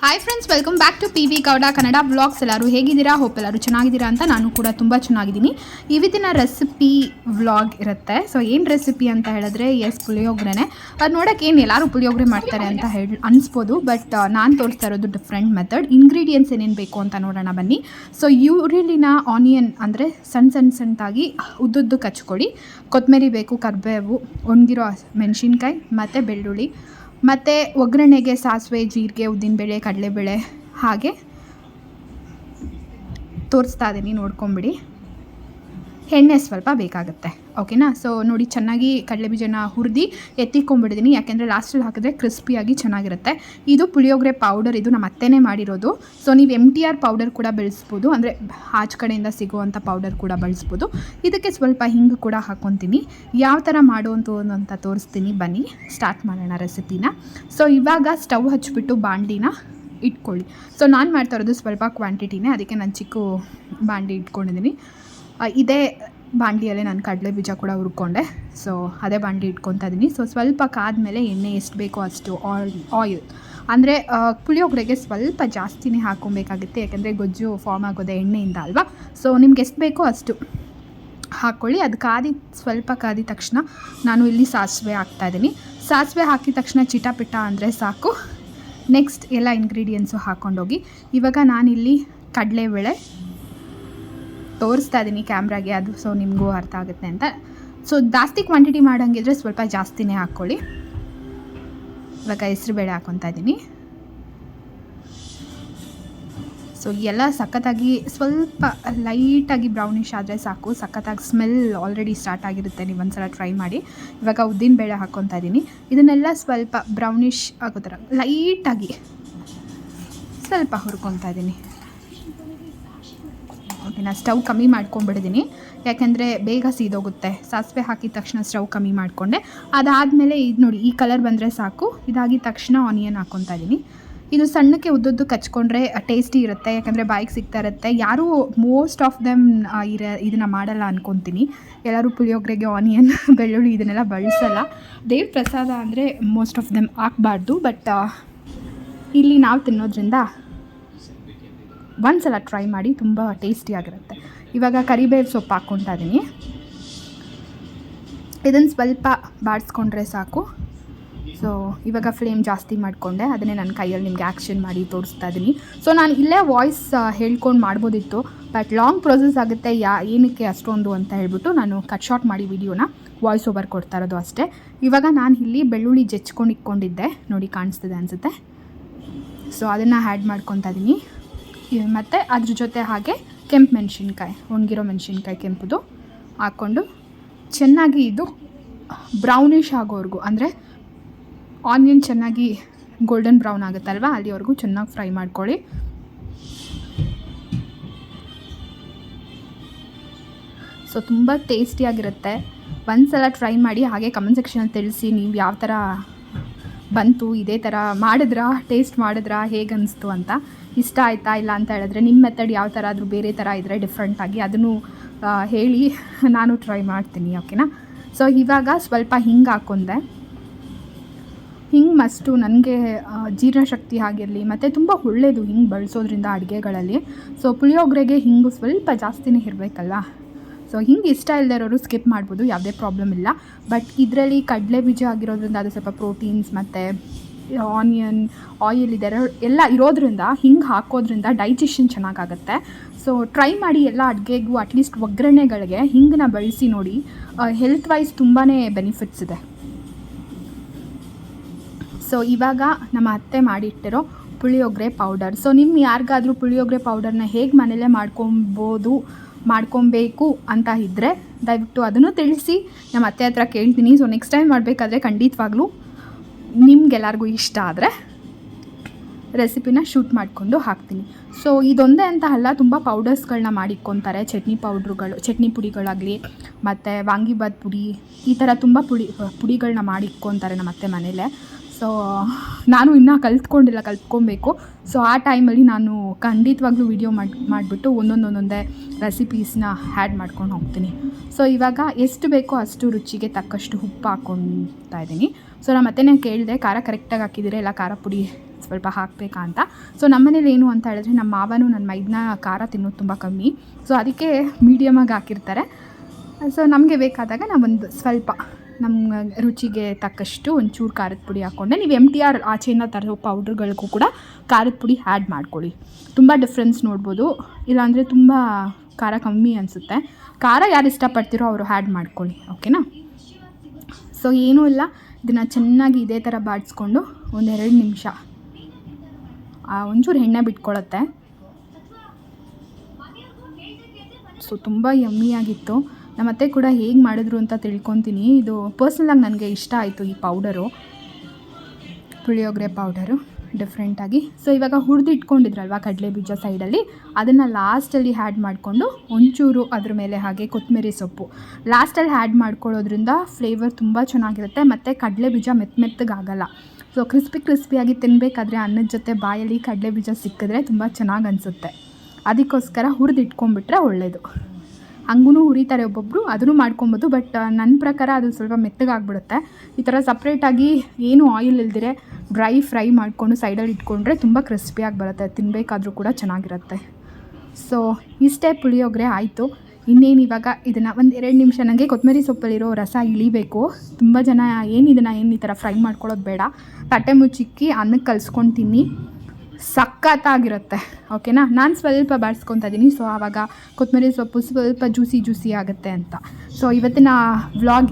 Hi friends, welcome back to PV Gowda Kannada vlogs. ಎಲ್ಲರೂ ಹೇಗಿದ್ದೀರಾ? Hope ಎಲ್ಲರೂ ಚೆನ್ನಾಗಿದ್ದೀರಾ ಅಂತ. ನಾನು ಕೂಡ ತುಂಬ ಚೆನ್ನಾಗಿದ್ದೀನಿ. ಇವತ್ತಿನ ರೆಸಿಪಿ ವ್ಲಾಗ್ ಇರುತ್ತೆ. ಸೊ ಏನು ರೆಸಿಪಿ ಅಂತ ಹೇಳಿದ್ರೆ ಪುಳಿಯೋಗರೆನೆ. ಅದು ನೋಡೋಕೆ ಏನು ಎಲ್ಲರೂ ಪುಳಿಯೋಗರೆ ಮಾಡ್ತಾರೆ ಅಂತ ಅನಿಸ್ಬೋದು, ಬಟ್ ನಾನು ತೋರಿಸ್ತಾ ಇರೋದು ಡಿಫ್ರೆಂಟ್ ಮೆಥಡ್. ಇಂಗ್ರೀಡಿಯೆಂಟ್ಸ್ ಏನೇನು ಬೇಕು ಅಂತ ನೋಡೋಣ ಬನ್ನಿ. ಸೊ ಈರುಳ್ಳಿನ ಆನಿಯನ್ ಅಂದರೆ ಸಣ್ಣದಾಗಿ ಉದ್ದುದ್ದಕ್ಕೆ ಹಚ್ಕೊಳ್ಳಿ. ಕೊತ್ತಂಬರಿ ಬೇಕು, ಕರಿಬೇವು, ಒಣಗಿರೋ ಮೆಣಸಿನ್ಕಾಯಿ ಮತ್ತು ಬೆಳ್ಳುಳ್ಳಿ, ಮತ್ತು ಒಗ್ಗರಣೆಗೆ ಸಾಸಿವೆ, ಜೀರಿಗೆ, ಉದ್ದಿನಬೇಳೆ, ಕಡಲೆಬೇಳೆ ಹಾಗೆ ತೋರಿಸ್ತಾ ಇದ್ದೀನಿ, ನೋಡ್ಕೊಂಬಿಡಿ. ಎಣ್ಣೆ ಸ್ವಲ್ಪ ಬೇಕಾಗುತ್ತೆ, ಓಕೆನಾ? ಸೊ ನೋಡಿ, ಚೆನ್ನಾಗಿ ಕಡಲೆಬೀಜನ ಹುರಿದು ಎತ್ತಿಕೊಂಡ್ಬಿಟ್ಟಿದ್ದೀನಿ, ಯಾಕೆಂದರೆ ಲಾಸ್ಟಲ್ಲಿ ಹಾಕಿದ್ರೆ ಕ್ರಿಸ್ಪಿಯಾಗಿ ಚೆನ್ನಾಗಿರುತ್ತೆ. ಇದು ಪುಳಿಯೋಗರೆ ಪೌಡರ್, ಇದು ನಮ್ಮ ಅತ್ತೆನೇ ಮಾಡಿರೋದು. ಸೊ ನೀವು MTR ಪೌಡರ್ ಕೂಡ ಬಳಸ್ಬೋದು, ಅಂದರೆ ಆಚೆ ಕಡೆಯಿಂದ ಸಿಗುವಂಥ ಪೌಡರ್ ಕೂಡ ಬಳಸ್ಬೋದು. ಇದಕ್ಕೆ ಸ್ವಲ್ಪ ಹಿಂಗೆ ಕೂಡ ಹಾಕ್ಕೊತೀನಿ. ಯಾವ ಥರ ಮಾಡುವಂಥದ್ದು ಅಂತ ತೋರಿಸ್ತೀನಿ, ಬನ್ನಿ ಸ್ಟಾರ್ಟ್ ಮಾಡೋಣ ರೆಸಿಪಿನ. ಸೊ ಇವಾಗ ಸ್ಟವ್ ಹಚ್ಚಿಬಿಟ್ಟು ಬಾಣಲಿನ ಇಟ್ಕೊಳ್ಳಿ. ಸೊ ನಾನು ಮಾಡ್ತಾ ಇರೋದು ಸ್ವಲ್ಪ ಕ್ವಾಂಟಿಟಿನೇ, ಅದಕ್ಕೆ ನಾನು ಚಿಕ್ಕ ಬಾಣಲಿ ಇಟ್ಕೊಂಡಿದ್ದೀನಿ. ಇದೇ ಬಾಣಲಿಯಲ್ಲೇ ನಾನು ಕಡಲೆ ಬೀಜ ಕೂಡ ಹುರ್ಕೊಂಡೆ. ಸೊ ಅದೇ ಬಾಣಲಿ ಇಟ್ಕೊತಾ ಇದ್ದೀನಿ. ಸೊ ಸ್ವಲ್ಪ ಕಾದ್ಮೇಲೆ ಎಣ್ಣೆ ಎಷ್ಟು ಬೇಕೋ ಅಷ್ಟು ಆಯಿಲ್, ಅಂದರೆ ಪುಳಿಯೋಗರೆಗೆ ಸ್ವಲ್ಪ ಜಾಸ್ತಿನೇ ಹಾಕ್ಕೊಬೇಕಾಗುತ್ತೆ, ಯಾಕೆಂದರೆ ಗೊಜ್ಜು ಫಾರ್ಮ್ ಆಗೋದೆ ಎಣ್ಣೆಯಿಂದ ಅಲ್ವಾ. ಸೊ ನಿಮ್ಗೆ ಎಷ್ಟು ಬೇಕೋ ಅಷ್ಟು ಹಾಕ್ಕೊಳ್ಳಿ. ಅದು ಸ್ವಲ್ಪ ಕಾದಿದ ತಕ್ಷಣ ನಾನು ಇಲ್ಲಿ ಸಾಸಿವೆ ಹಾಕ್ತಾಯಿದ್ದೀನಿ. ಸಾಸಿವೆ ಹಾಕಿದ ತಕ್ಷಣ ಚಿಟಪಿಟ ಅಂದರೆ ಸಾಕು. ನೆಕ್ಸ್ಟ್ ಎಲ್ಲ ಇಂಗ್ರೀಡಿಯೆಂಟ್ಸು ಹಾಕ್ಕೊಂಡೋಗಿ. ಇವಾಗ ನಾನಿಲ್ಲಿ ಕಡಲೆಬೇಳೆ ತೋರಿಸ್ತಾ ಇದ್ದೀನಿ ಕ್ಯಾಮ್ರಾಗೆ, ಅದು ಸೊ ನಿಮಗೂ ಅರ್ಥ ಆಗುತ್ತೆ ಅಂತ. ಸೊ ಜಾಸ್ತಿ ಕ್ವಾಂಟಿಟಿ ಮಾಡೋಂಗಿದ್ರೆ ಸ್ವಲ್ಪ ಜಾಸ್ತಿನೇ ಹಾಕ್ಕೊಳ್ಳಿ. ಇವಾಗ ಹೆಸರುಬೇಳೆ ಹಾಕ್ಕೊತಾ ಇದ್ದೀನಿ. ಸೊ ಎಲ್ಲ ಸಖತ್ತಾಗಿ ಸ್ವಲ್ಪ ಲೈಟಾಗಿ ಬ್ರೌನಿಷ್ ಆದರೆ ಸಾಕು. ಸಖತ್ತಾಗಿ ಸ್ಮೆಲ್ ಆಲ್ರೆಡಿ ಸ್ಟಾರ್ಟ್ ಆಗಿರುತ್ತೆ, ನೀವು ಒಂದ್ಸಲ ಟ್ರೈ ಮಾಡಿ. ಇವಾಗ ಉದ್ದಿನಬೇಳೆ ಹಾಕ್ಕೊತಾ ಇದ್ದೀನಿ. ಇದನ್ನೆಲ್ಲ ಸ್ವಲ್ಪ ಬ್ರೌನಿಷ್ ಆಗೋ ಥರ ಲೈಟಾಗಿ ಸ್ವಲ್ಪ ಹುರ್ಕೊತಾ ಇದ್ದೀನಿ, ಓಕೆನಾ? ಸ್ಟವ್ ಕಮ್ಮಿ ಮಾಡ್ಕೊಂಡ್ಬಿಟ್ಟಿದ್ದೀನಿ, ಯಾಕೆಂದರೆ ಬೇಗ ಸೀದೋಗುತ್ತೆ. ಸಾಸಿವೆ ಹಾಕಿದ ತಕ್ಷಣ ಸ್ಟವ್ ಕಮ್ಮಿ ಮಾಡಿಕೊಂಡೆ. ಅದಾದಮೇಲೆ ಇದು ನೋಡಿ, ಈ ಕಲರ್ ಬಂದರೆ ಸಾಕು. ಇದಾಗಿದ ತಕ್ಷಣ ಆನಿಯನ್ ಹಾಕ್ಕೊತಾ ಇದ್ದೀನಿ. ಇದು ಸಣ್ಣಕ್ಕೆ ಉದ್ದುದ್ದಕ್ಕೆ ಹಚ್ಕೊಂಡ್ರೆ ಟೇಸ್ಟಿ ಇರುತ್ತೆ, ಯಾಕಂದರೆ ಬಾಯಿಗೆ ಸಿಗ್ತಾ ಇರುತ್ತೆ. ಯಾರೂ ಮೋಸ್ಟ್ ಆಫ್ ದೆಮ್ ಇದನ್ನು ಮಾಡಲ್ಲ ಅಂದ್ಕೊತೀನಿ. ಎಲ್ಲರೂ ಪುಳಿಯೋಗರೆಗೆ ಆನಿಯನ್, ಬೆಳ್ಳುಳ್ಳಿ ಇದನ್ನೆಲ್ಲ ಬಳಸಲ್ಲ. ದೇವ್ರ ಪ್ರಸಾದ ಅಂದರೆ ಮೋಸ್ಟ್ ಆಫ್ ದೆಮ್ ಹಾಕಬಾರ್ದು, ಬಟ್ ಇಲ್ಲಿ ನಾವು ತಿನ್ನೋದ್ರಿಂದ ಒಂದ್ಸಲ ಟ್ರೈ ಮಾಡಿ, ತುಂಬ ಟೇಸ್ಟಿಯಾಗಿರುತ್ತೆ. ಇವಾಗ ಕರಿಬೇವು ಸೊಪ್ಪು ಹಾಕ್ಕೊತಾ ಇದ್ದೀನಿ. ಇದನ್ನು ಸ್ವಲ್ಪ ಬಾಡಿಸ್ಕೊಂಡ್ರೆ ಸಾಕು. ಸೊ ಇವಾಗ ಫ್ಲೇಮ್ ಜಾಸ್ತಿ ಮಾಡಿಕೊಂಡೆ, ಅದನ್ನೇ ನನ್ನ ಕೈಯಲ್ಲಿ ನಿಮಗೆ ಆ್ಯಕ್ಷನ್ ಮಾಡಿ ತೋರಿಸ್ತಾ ಇದ್ದೀನಿ. ಸೊ ನಾನು ಇಲ್ಲೇ ವಾಯ್ಸ್ ಹೇಳ್ಕೊಂಡು ಮಾಡ್ಬೋದಿತ್ತು, ಬಟ್ ಲಾಂಗ್ ಪ್ರೊಸೆಸ್ ಆಗುತ್ತೆ, ಏನಕ್ಕೆ ಅಷ್ಟೊಂದು ಅಂತ ಹೇಳ್ಬಿಟ್ಟು ನಾನು ಕಟ್ ಶಾರ್ಟ್ ಮಾಡಿ ವಿಡಿಯೋನ ವಾಯ್ಸ್ ಓವರ್ ಕೊಡ್ತಾ ಇರೋದು ಅಷ್ಟೇ. ಇವಾಗ ನಾನು ಇಲ್ಲಿ ಬೆಳ್ಳುಳ್ಳಿ ಜಚ್ಕೊಂಡು ಇಟ್ಕೊಂಡಿದ್ದೆ, ನೋಡಿ ಕಾಣಿಸ್ತಿದೆ ಅನಿಸುತ್ತೆ. ಸೊ ಅದನ್ನು ಆ್ಯಡ್ ಮಾಡ್ಕೊತಾ ಇದ್ದೀನಿ. ಮತ್ತು ಅದ್ರ ಜೊತೆ ಹಾಗೆ ಕೆಂಪು ಮೆಣಸಿನ್ಕಾಯಿ, ಒಣಗಿರೋ ಮೆಣಸಿನ್ಕಾಯಿ ಕೆಂಪುದು ಹಾಕ್ಕೊಂಡು ಚೆನ್ನಾಗಿ ಇದು ಬ್ರೌನಿಷ್ ಆಗೋವರೆಗೂ, ಅಂದರೆ ಆನಿಯನ್ ಚೆನ್ನಾಗಿ ಗೋಲ್ಡನ್ ಬ್ರೌನ್ ಆಗುತ್ತಲ್ವ, ಅಲ್ಲಿವರೆಗೂ ಚೆನ್ನಾಗಿ ಫ್ರೈ ಮಾಡ್ಕೊಳ್ಳಿ. ಸೊ ತುಂಬ ಟೇಸ್ಟಿಯಾಗಿರುತ್ತೆ, ಒಂದ್ಸಲ ಟ್ರೈ ಮಾಡಿ. ಹಾಗೆ ಕಮೆಂಟ್ ಸೆಕ್ಷನಲ್ಲಿ ತಿಳಿಸಿ ನೀವು ಯಾವ ಥರ ಬಂತು, ಇದೇ ಥರ ಮಾಡಿದ್ರಾ, ಟೇಸ್ಟ್ ಮಾಡಿದ್ರಾ, ಹೇಗೆ ಅನಿಸ್ತು ಅಂತ. ಇಷ್ಟ ಆಯಿತಾ ಇಲ್ಲ ಅಂತ ಹೇಳಿದ್ರೆ, ನಿಮ್ಮ ಮೆಥಡ್ ಯಾವ ಥರ ಆದರೂ ಬೇರೆ ಥರ ಇದ್ದರೆ ಡಿಫ್ರೆಂಟಾಗಿ ಅದನ್ನು ಹೇಳಿ, ನಾನು ಟ್ರೈ ಮಾಡ್ತೀನಿ, ಓಕೆನಾ? ಸೊ ಇವಾಗ ಸ್ವಲ್ಪ ಹಿಂಗೆ ಹಾಕ್ಕೊಂಡೆ. ಹಿಂಗೆ ಮಸ್ಟು, ನನಗೆ ಜೀರ್ಣಶಕ್ತಿ ಆಗಿರಲಿ, ಮತ್ತು ತುಂಬ ಒಳ್ಳೆಯದು ಹಿಂಗೆ ಬಳಸೋದ್ರಿಂದ ಅಡುಗೆಗಳಲ್ಲಿ. ಸೊ ಪುಳಿಯೋಗರೆಗೆ ಹಿಂಗು ಸ್ವಲ್ಪ ಜಾಸ್ತಿನೇ ಇರಬೇಕಲ್ಲ. ಸೊ ಹಿಂಗೆ ಇಷ್ಟ ಇಲ್ಲದೆ ಇರೋರು ಸ್ಕಿಪ್ ಮಾಡ್ಬೋದು, ಯಾವುದೇ ಪ್ರಾಬ್ಲಮ್ ಇಲ್ಲ. ಬಟ್ ಇದರಲ್ಲಿ ಕಡಲೆ ಬೀಜ ಆಗಿರೋದ್ರಿಂದ ಅದು ಸ್ವಲ್ಪ ಪ್ರೋಟೀನ್ಸ್ ಮತ್ತು ಆನಿಯನ್, ಆಯಿಲ್ ಇದೆಲ್ಲ ಎಲ್ಲ ಇರೋದ್ರಿಂದ ಹಿಂಗೆ ಹಾಕೋದ್ರಿಂದ ಡೈಜೆಷನ್ ಚೆನ್ನಾಗಾಗುತ್ತೆ. ಸೊ ಟ್ರೈ ಮಾಡಿ ಎಲ್ಲ ಅಡುಗೆಗೂ, ಅಟ್ಲೀಸ್ಟ್ ಒಗ್ಗರಣೆಗಳಿಗೆ ಹಿಂಗನ್ನ ಬಳಸಿ ನೋಡಿ. ಹೆಲ್ತ್ ವೈಸ್ ತುಂಬಾ ಬೆನಿಫಿಟ್ಸ್ ಇದೆ. ಸೊ ಇವಾಗ ನಮ್ಮ ಅತ್ತೆ ಮಾಡಿಟ್ಟಿರೋ ಪುಳಿಯೋಗರೆ ಪೌಡರ್. ಸೊ ನಿಮ್ಮ ಯಾರಿಗಾದರೂ ಪುಳಿಯೋಗರೆ ಪೌಡರ್ನ ಹೇಗೆ ಮನೇಲೇ ಮಾಡ್ಕೊಬೇಕು ಅಂತ ಇದ್ದರೆ ದಯವಿಟ್ಟು ಅದನ್ನು ತಿಳಿಸಿ, ನಮ್ಮ ಅತ್ತೆ ಹತ್ರ ಕೇಳ್ತೀನಿ. ಸೊ ನೆಕ್ಸ್ಟ್ ಟೈಮ್ ಮಾಡಬೇಕಾದ್ರೆ ಖಂಡಿತವಾಗ್ಲೂ ನಿಮ್ಗೆಲ್ಲರಿಗೂ ಇಷ್ಟ ಆದರೆ ರೆಸಿಪಿನ ಶೂಟ್ ಮಾಡಿಕೊಂಡು ಹಾಕ್ತೀನಿ. ಸೊ ಇದೊಂದೇ ಅಂತ ಅಲ್ಲ, ತುಂಬ ಪೌಡರ್ಸ್ಗಳನ್ನ ಮಾಡಿಕ್ಕೊತಾರೆ. ಚಟ್ನಿ ಪುಡಿಗಳಾಗಲಿ, ಮತ್ತು ವಾಂಗಿಬಾತ್ ಪುಡಿ, ಈ ಥರ ತುಂಬ ಪುಡಿಗಳನ್ನ ಮಾಡಿಕ್ಕೊತಾರೆ ನಮ್ಮ ಅತ್ತೆ ಮನೇಲೆ. ಸೊ ನಾನು ಇನ್ನೂ ಕಲ್ತ್ಕೊಬೇಕು. ಸೊ ಆ ಟೈಮಲ್ಲಿ ನಾನು ಖಂಡಿತವಾಗ್ಲೂ ವಿಡಿಯೋ ಮಾಡಿಬಿಟ್ಟು ಒಂದೊಂದೇ ರೆಸಿಪೀಸ್ನ ಆ್ಯಡ್ ಮಾಡ್ಕೊಂಡು ಹೋಗ್ತೀನಿ. ಸೊ ಇವಾಗ ಎಷ್ಟು ಬೇಕೋ ಅಷ್ಟು ರುಚಿಗೆ ತಕ್ಕಷ್ಟು ಉಪ್ಪು ಹಾಕ್ಕೊತಾ ಇದ್ದೀನಿ. ಸೊ ನಮ್ಮ ಮತ್ತೆ ನಾನು ಕೇಳಿದೆ, ಖಾರ ಕರೆಕ್ಟಾಗಿ ಹಾಕಿದ್ದೀರಾ ಇಲ್ಲ ಖಾರ ಪುಡಿ ಸ್ವಲ್ಪ ಹಾಕಬೇಕಾ ಅಂತ. ಸೊ ನಮ್ಮನೇಲಿ ಏನು ಅಂತ ಹೇಳಿದ್ರೆ ನಮ್ಮ ಮಾವನು ನನ್ನ ಮೈದನ ಖಾರ ತಿನ್ನೋದು ತುಂಬ ಕಮ್ಮಿ, ಸೊ ಅದಕ್ಕೆ ಮೀಡಿಯಮಾಗಿ ಹಾಕಿರ್ತಾರೆ. ಸೊ ನಮಗೆ ಬೇಕಾದಾಗ ನಾವೊಂದು ಸ್ವಲ್ಪ ನಮ್ಮ ರುಚಿಗೆ ತಕ್ಕಷ್ಟು ಒಂಚೂರು ಖಾರದ ಪುಡಿ ಹಾಕ್ಕೊಂಡೆ. ನೀವು MTR ಆಚೆಯಿಂದ ತರೋ ಪೌಡ್ರ್ಗಳಿಗೂ ಕೂಡ ಖಾರದ ಪುಡಿ ಆ್ಯಡ್ ಮಾಡ್ಕೊಳ್ಳಿ, ತುಂಬ ಡಿಫ್ರೆನ್ಸ್ ನೋಡ್ಬೋದು. ಇಲ್ಲಾಂದರೆ ತುಂಬ ಖಾರ ಕಮ್ಮಿ ಅನಿಸುತ್ತೆ. ಖಾರ ಯಾರು ಇಷ್ಟಪಡ್ತೀರೋ ಅವರು ಆ್ಯಡ್ ಮಾಡ್ಕೊಳ್ಳಿ, ಓಕೆನಾ. ಸೊ ಏನೂ ಇಲ್ಲ, ಇದನ್ನು ಚೆನ್ನಾಗಿ ಇದೇ ಥರ ಬಾಡಿಸ್ಕೊಂಡು 1-2 ನಿಮಿಷ ಒಂಚೂರು ಎಣ್ಣೆ ಬಿಟ್ಕೊಳ್ಳುತ್ತೆ. ಸೊ ತುಂಬ ಯಮ್ಮಿಯಾಗಿತ್ತು. ನಮ್ಮ ಅತ್ತೆ ಕೂಡ ಹೇಗೆ ಮಾಡಿದ್ರು ಅಂತ ತಿಳ್ಕೊತೀನಿ. ಇದು ಪರ್ಸ್ನಲಾಗಿ ನನಗೆ ಇಷ್ಟ ಆಯಿತು ಈ ಪೌಡರು, ಪುಳಿಯೋಗರೆ ಪೌಡರು ಡಿಫ್ರೆಂಟಾಗಿ. ಸೊ ಇವಾಗ ಹುರಿದಿಟ್ಕೊಂಡಿದ್ರಲ್ವ ಕಡಲೆ ಬೀಜ ಸೈಡಲ್ಲಿ, ಅದನ್ನು ಲಾಸ್ಟಲ್ಲಿ ಆ್ಯಡ್ ಮಾಡಿಕೊಂಡು ಒಂಚೂರು ಅದ್ರ ಮೇಲೆ ಹಾಗೆ ಕೊತ್ತಂಬರಿ ಸೊಪ್ಪು ಲಾಸ್ಟಲ್ಲಿ ಆ್ಯಡ್ ಮಾಡ್ಕೊಳ್ಳೋದ್ರಿಂದ ಫ್ಲೇವರ್ ತುಂಬ ಚೆನ್ನಾಗಿರುತ್ತೆ ಮತ್ತು ಕಡಲೆ ಬೀಜ ಮೆತ್ತಗಾಗಲ್ಲ. ಸೊ ಕ್ರಿಸ್ಪಿಯಾಗಿ ತಿನ್ನಬೇಕಾದ್ರೆ ಅನ್ನದ ಜೊತೆ ಬಾಯಲ್ಲಿ ಕಡಲೆ ಬೀಜ ಸಿಕ್ಕಿದ್ರೆ ತುಂಬ ಚೆನ್ನಾಗಿ ಅನಿಸುತ್ತೆ. ಅದಕ್ಕೋಸ್ಕರ ಹುರಿದಿಟ್ಕೊಂಡ್ಬಿಟ್ರೆ ಒಳ್ಳೆಯದು. ಹಂಗೂ ಹುರಿತಾರೆ ಒಬ್ಬೊಬ್ಬರು, ಅದನ್ನು ಮಾಡ್ಕೊಬೋದು. ಬಟ್ ನನ್ನ ಪ್ರಕಾರ ಅದು ಸ್ವಲ್ಪ ಮೆತ್ತಗಾಗ್ಬಿಡುತ್ತೆ. ಈ ಥರ ಸಪ್ರೇಟಾಗಿ ಏನು ಆಯಿಲ್ ಇಲ್ದಿರೆ ಡ್ರೈ ಫ್ರೈ ಮಾಡಿಕೊಂಡು ಸೈಡಲ್ಲಿ ಇಟ್ಕೊಂಡ್ರೆ ತುಂಬ ಕ್ರಿಸ್ಪಿಯಾಗಿ ಬರುತ್ತೆ, ತಿನ್ನಬೇಕಾದ್ರೂ ಕೂಡ ಚೆನ್ನಾಗಿರುತ್ತೆ. ಸೊ ಇಷ್ಟೇ ಪುಳಿಯೋಗರೆ ಆಯಿತು. ಇನ್ನೇನು ಇವಾಗ ಇದನ್ನು 1-2 ನಿಮಿಷ, ನನಗೆ ಕೊತ್ತಂಬರಿ ಸೊಪ್ಪಲ್ಲಿರೋ ರಸ ಇಳಿಬೇಕು. ತುಂಬ ಜನ ಏನು ಈ ಥರ ಫ್ರೈ ಮಾಡ್ಕೊಳ್ಳೋದು ಬೇಡ, ತಟ್ಟೆ ಮುಚ್ಚಿಕ್ಕಿ ಅನ್ನಕ್ಕೆ ಕಲಿಸ್ಕೊಂಡು ತಿನ್ನಿ, ಸಖತ್ತಾಗಿರುತ್ತೆ, ಓಕೆನಾ. ನಾನು ಸ್ವಲ್ಪ ಬಾಡಿಸ್ಕೊತಾ ಇದ್ದೀನಿ, ಸೊ ಆವಾಗ ಕೊತ್ತಂಬರಿ ಸೊಪ್ಪು ಸ್ವಲ್ಪ ಜ್ಯೂಸಿ ಆಗುತ್ತೆ ಅಂತ. ಸೊ ಇವತ್ತಿನ ವ್ಲಾಗ್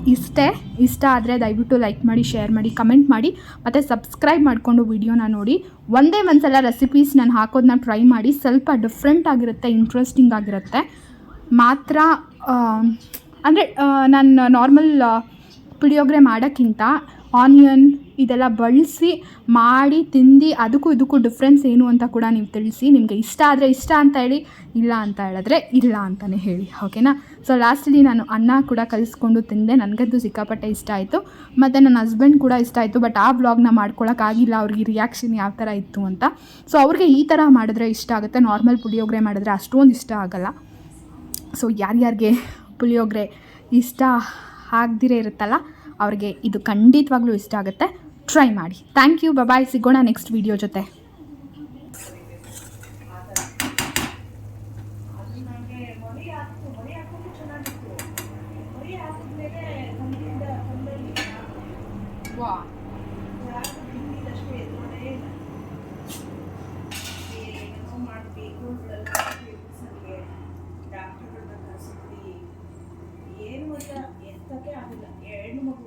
ಇಷ್ಟ ಆದರೆ ದಯವಿಟ್ಟು ಲೈಕ್ ಮಾಡಿ, ಶೇರ್ ಮಾಡಿ, ಕಮೆಂಟ್ ಮಾಡಿ ಮತ್ತು ಸಬ್ಸ್ಕ್ರೈಬ್ ಮಾಡಿಕೊಂಡು ವಿಡಿಯೋನ ನೋಡಿ. ಒಂದೇ ಒಂದ್ಸಲ ರೆಸಿಪೀಸ್ ನಾನು ಹಾಕೋದನ್ನ ಟ್ರೈ ಮಾಡಿ, ಸ್ವಲ್ಪ ಡಿಫ್ರೆಂಟ್ ಆಗಿರುತ್ತೆ, ಇಂಟ್ರೆಸ್ಟಿಂಗ್ ಆಗಿರುತ್ತೆ ಮಾತ್ರ. ಅಂದರೆ ನಾನು ನಾರ್ಮಲ್ ಪುಳಿಯೋಗರೆ ಮಾಡೋಕ್ಕಿಂತ ಆನಿಯನ್ ಇದೆಲ್ಲ ಬಳಸಿ ಮಾಡಿ ತಿಂದು ಅದಕ್ಕೂ ಇದಕ್ಕೂ ಡಿಫ್ರೆನ್ಸ್ ಏನು ಅಂತ ಕೂಡ ನೀವು ತಿಳಿಸಿ. ನಿಮಗೆ ಇಷ್ಟ ಆದರೆ ಇಷ್ಟ ಅಂತ ಹೇಳಿ, ಇಲ್ಲ ಅಂತ ಹೇಳಿದ್ರೆ ಇಲ್ಲ ಅಂತಲೇ ಹೇಳಿ, ಓಕೆನಾ. ಸೊ ಲಾಸ್ಟಲ್ಲಿ ನಾನು ಅನ್ನ ಕೂಡ ಕಲಿಸ್ಕೊಂಡು ತಿಂದೆ, ನನಗಂತೂ ಸಿಕ್ಕಾಪಟ್ಟೆ ಇಷ್ಟ ಆಯಿತು. ಮತ್ತು ನನ್ನ ಹಸ್ಬೆಂಡ್ ಕೂಡ ಇಷ್ಟ ಆಯಿತು. ಬಟ್ ಆ ವ್ಲಾಗ್ನ ಮಾಡ್ಕೊಳಕ್ಕಾಗಿಲ್ಲ, ಅವ್ರಿಗೆ ರಿಯಾಕ್ಷನ್ ಯಾವ ಥರ ಇತ್ತು ಅಂತ. ಸೊ ಅವ್ರಿಗೆ ಈ ಥರ ಮಾಡಿದ್ರೆ ಇಷ್ಟ ಆಗುತ್ತೆ, ನಾರ್ಮಲ್ ಪುಳಿಯೋಗರೆ ಮಾಡಿದ್ರೆ ಅಷ್ಟೊಂದು ಇಷ್ಟ ಆಗೋಲ್ಲ. ಸೊ ಯಾರ್ಯಾರಿಗೆ ಪುಳಿಯೋಗರೆ ಇಷ್ಟ ಆಗದಿರೇ ಇರುತ್ತಲ್ಲ ಅವ್ರಿಗೆ ಇದು ಖಂಡಿತವಾಗ್ಲೂ ಇಷ್ಟ ಆಗುತ್ತೆ, ಟ್ರೈ ಮಾಡಿ. ಥ್ಯಾಂಕ್ ಯು, ಬಾಯ್, ಸಿಗೋಣ ನೆಕ್ಸ್ಟ್ ವಿಡಿಯೋ ಜೊತೆ. ಏನು ಅಂತ ಎತ್ತಕ್ಕೆ ಆಗಿಲ್ಲ, 2 ಮಗು